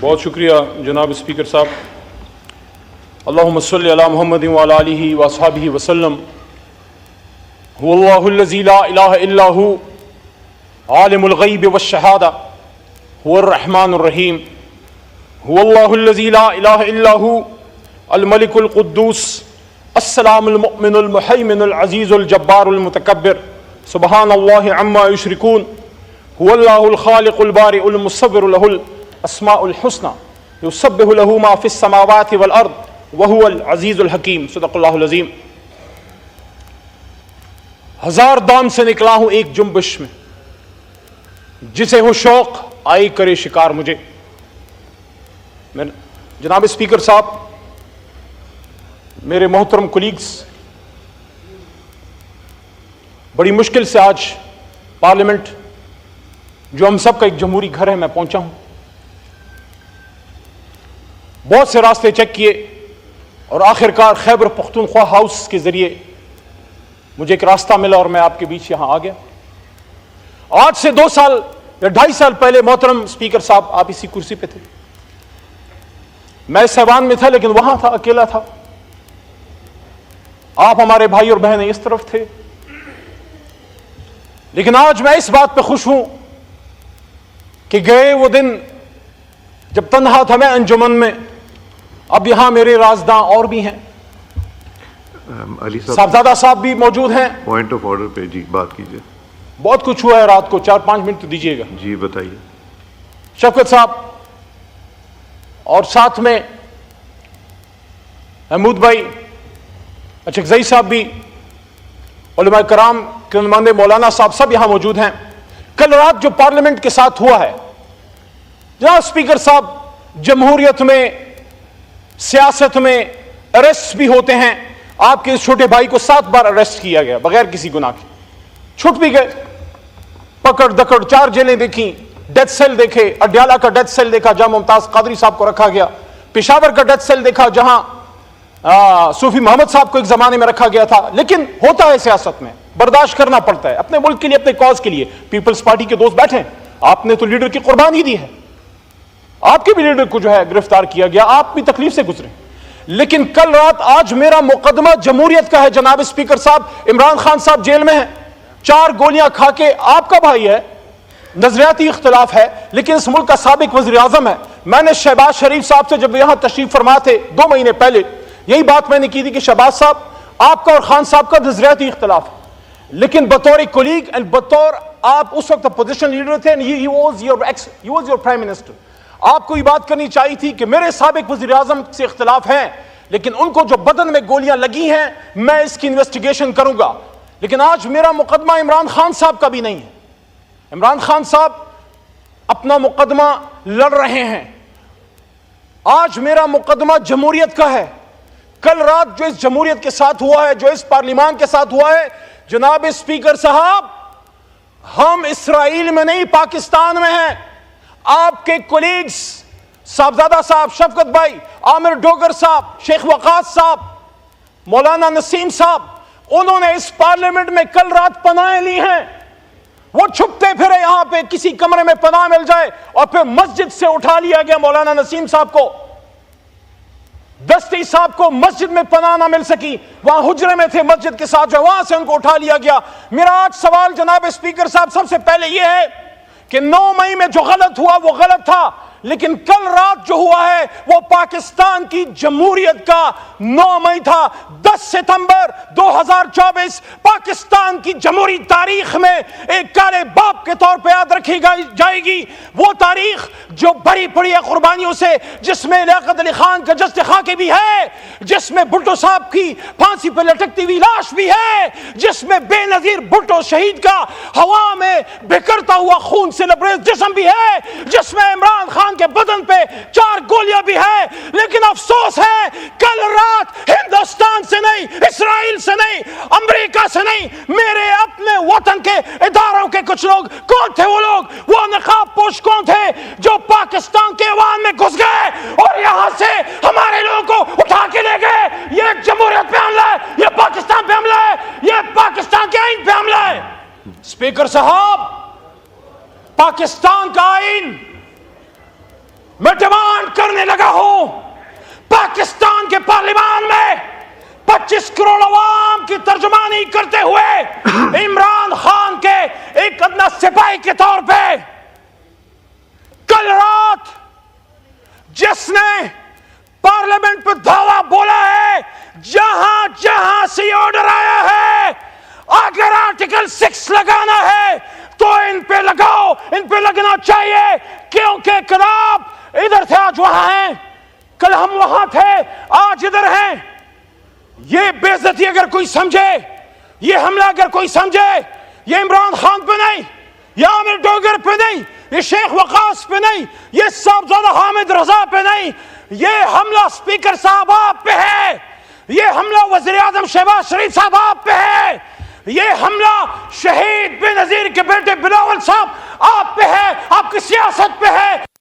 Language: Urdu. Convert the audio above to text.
بہت شکریہ جناب اسپیکر صاحب۔ اللہم صلی علی محمد وعلی آلہ واصحابہ وسلم۔ هو اللہ الذی لا الہ الا ہو عالم الغیب والشہادہ هو الرحمن الرحیم۔ هو اللہ الذی لا الہ الا ہو الملک القدوس السلام المؤمن المحیمن العزیز الجبار المتکبر سبحان اللہ عما یشرکون۔ هو اللہ الخالق البارئ المصور له الاسماء الحسنى یسبح له ما فی السماوات والارض وهو العزیز الحکیم۔ صدق اللہ العظیم۔ ہزار دام سے نکلا ہوں ایک جنبش میں، جسے ہو شوق آئی کرے شکار مجھے۔ جناب اسپیکر صاحب، میرے محترم کولیگز، بڑی مشکل سے آج پارلیمنٹ جو ہم سب کا ایک جمہوری گھر ہے میں پہنچا ہوں۔ بہت سے راستے چیک کیے اور آخر کار خیبر پختونخوا ہاؤس کے ذریعے مجھے ایک راستہ ملا اور میں آپ کے بیچ یہاں آ گیا۔ آج سے 2 سال یا 2.5 سال پہلے محترم اسپیکر صاحب آپ اسی کرسی پہ تھے، میں اس ایوان میں تھا لیکن وہاں تھا، اکیلا تھا۔ آپ ہمارے بھائی اور بہنیں اس طرف تھے، لیکن آج میں اس بات پہ خوش ہوں کہ گئے وہ دن جب تنہا تھا میں انجمن میں، اب یہاں میرے رازداں اور بھی ہیں، علی صاحبزادہ صاحب بھی موجود ہیں۔ پوائنٹ آف آرڈر پہ جی بات کیجیے۔ بہت کچھ ہوا ہے رات کو، 4-5 منٹ تو دیجیے گا۔ جی بتائیے۔ شفقت صاحب اور ساتھ میں محمود بھائی، اچکزئی صاحب بھی، علماء کرام کے نمائندے مولانا صاحب سب یہاں موجود ہیں۔ کل رات جو پارلیمنٹ کے ساتھ ہوا ہے، جناب اسپیکر صاحب، جمہوریت میں، سیاست میں اریسٹ بھی ہوتے ہیں۔ آپ کے اس چھوٹے بھائی کو 7 بار اریسٹ کیا گیا بغیر کسی گناہ کے، چھٹ بھی گئے۔ پکڑ دکڑ 4 جیلیں دیکھیں، ڈیتھ سیل دیکھے، اڈیالہ کا ڈیتھ سیل دیکھا جہاں ممتاز قادری صاحب کو رکھا گیا، پشاور کا ڈیتھ سیل دیکھا جہاں صوفی محمد صاحب کو ایک زمانے میں رکھا گیا تھا۔ لیکن ہوتا ہے سیاست میں، برداشت کرنا پڑتا ہے اپنے ملک کے لیے، اپنے کاز کے لیے۔ پیپلز پارٹی کے دوست بیٹھے، آپ نے تو لیڈر کی قربانی دی ہے، آپ کے بھی لیڈر کو جو ہے گرفتار کیا گیا، آپ بھی تکلیف سے گزرے۔ لیکن کل رات آج میرا مقدمہ جمہوریت کا ہے۔ جناب اسپیکر صاحب، عمران خان صاحب جیل میں ہیں، 4 گولیاں کھا کے، آپ کا بھائی ہے، نظریاتی اختلاف ہے لیکن اس ملک کا سابق وزیر اعظم ہے۔ میں نے شہباز شریف صاحب سے جب یہاں تشریف فرما تھے 2 مہینے پہلے، یہی بات میں نے کی تھی کہ شہباز صاحب، آپ کا اور خان صاحب کا نظریاتی اختلاف ہے، لیکن بطور کولیگ اینڈ بطور آپ اس وقت اپوزیشن لیڈر تھے، he was your prime minister، آپ کو یہ بات کرنی چاہیے تھی کہ میرے سابق وزیر اعظم سے اختلاف ہیں لیکن ان کو جو بدن میں گولیاں لگی ہیں میں اس کی انویسٹیگیشن کروں گا۔ لیکن آج میرا مقدمہ عمران خان صاحب کا بھی نہیں ہے۔ عمران خان صاحب اپنا مقدمہ لڑ رہے ہیں، آج میرا مقدمہ جمہوریت کا ہے۔ کل رات جو اس جمہوریت کے ساتھ ہوا ہے، جو اس پارلیمان کے ساتھ ہوا ہے، جناب اسپیکر صاحب، ہم اسرائیل میں نہیں پاکستان میں ہیں۔ آپ کے کولیگز صاحبزادہ صاحب، شفقت بھائی، عامر ڈوگر صاحب، شیخ وقاص صاحب، مولانا نسیم صاحب، انہوں نے اس پارلیمنٹ میں کل رات پناہیں لی ہیں۔ وہ چھپتے پھرے یہاں پہ، کسی کمرے میں پناہ مل جائے، اور پھر مسجد سے اٹھا لیا گیا مولانا نسیم صاحب کو، دستی صاحب کو مسجد میں پناہ نہ مل سکی، وہاں حجرے میں تھے مسجد کے ساتھ، جو وہاں سے ان کو اٹھا لیا گیا۔ میرا آج سوال جناب اسپیکر صاحب سب سے پہلے یہ ہے کہ 9 مئی میں جو غلط ہوا وہ غلط تھا، لیکن کل رات جو ہوا ہے وہ پاکستان کی جمہوریت کا 9 مئی تھا۔ 10 ستمبر 2024 پاکستان کی جمہوری تاریخ میں ایک کالے باپ کے طور پہ یاد رکھی جائے گی، وہ تاریخ جو بھری پڑی ہے قربانیوں سے، جس میں لیاقت علی خان کا جسد خاکے بھی ہے، جس میں بھٹو صاحب کی پھانسی پہ لٹکتی ہوئی لاش بھی ہے، جس میں بے نظیر بھٹو شہید کا ہوا میں بکھرتا ہوا خون سے لبریز جسم بھی ہے، جس میں عمران خان کے بدن پہ 4 گولیاں بھی ہے۔ لیکن افسوس ہے کل رات ہندوستان سے نہیں، اسرائیل سے نہیں، امریکہ سے نہیں، میرے اپنے وطن کے اداروں کے کچھ لوگ، کون تھے وہ لوگ؟ وہ نقاب پوش کون تھے جو پاکستان کے ایوان میں گھس گئے اور یہاں سے ہمارے لوگوں کو اٹھا کے لے گئے؟ یہ جمہوریت پہ حملہ ہے، یہ پاکستان پہ حملہ ہے، یہ پاکستان کے آئین پہ حملہ ہے۔ اسپیکر صاحب، پاکستان کا آئین مٹوا کرنے لگا ہوں پاکستان کے پارلیمان میں 25 کروڑ عوام کی ترجمانی کرتے ہوئے عمران خان کے ایک ادنا سپاہی کے طور پہ کل رات جس نے پارلیمنٹ پہ دعویٰ بولا ہے جہاں جہاں سے یہ آرڈر آیا ہے اگر آرٹیکل 6 لگانا ہے تو ان پہ لگاؤ, ان پہ لگنا چاہیے, کیونکہ کل آپ ادھر تھے آج وہاں ہیں, کل ہم وہاں تھے آج ادھر ہیں. یہ بے عزتی اگر کوئی سمجھے, یہ حملہ اگر کوئی سمجھے, یہ عمران خان پہ نہیں, یہ عامر ڈوگر پہ نہیں, یہ شیخ وقاص پہ نہیں, یہ صاحبزادہ حامد رضا پہ نہیں, یہ حملہ اسپیکر صاحب آپ پہ ہے, یہ حملہ وزیر اعظم شہباز شریف صاحب آپ پہ ہے, یہ حملہ شہید بے نظیر کے بیٹے بلاول صاحب آپ پہ ہے, آپ کی سیاست پہ ہے.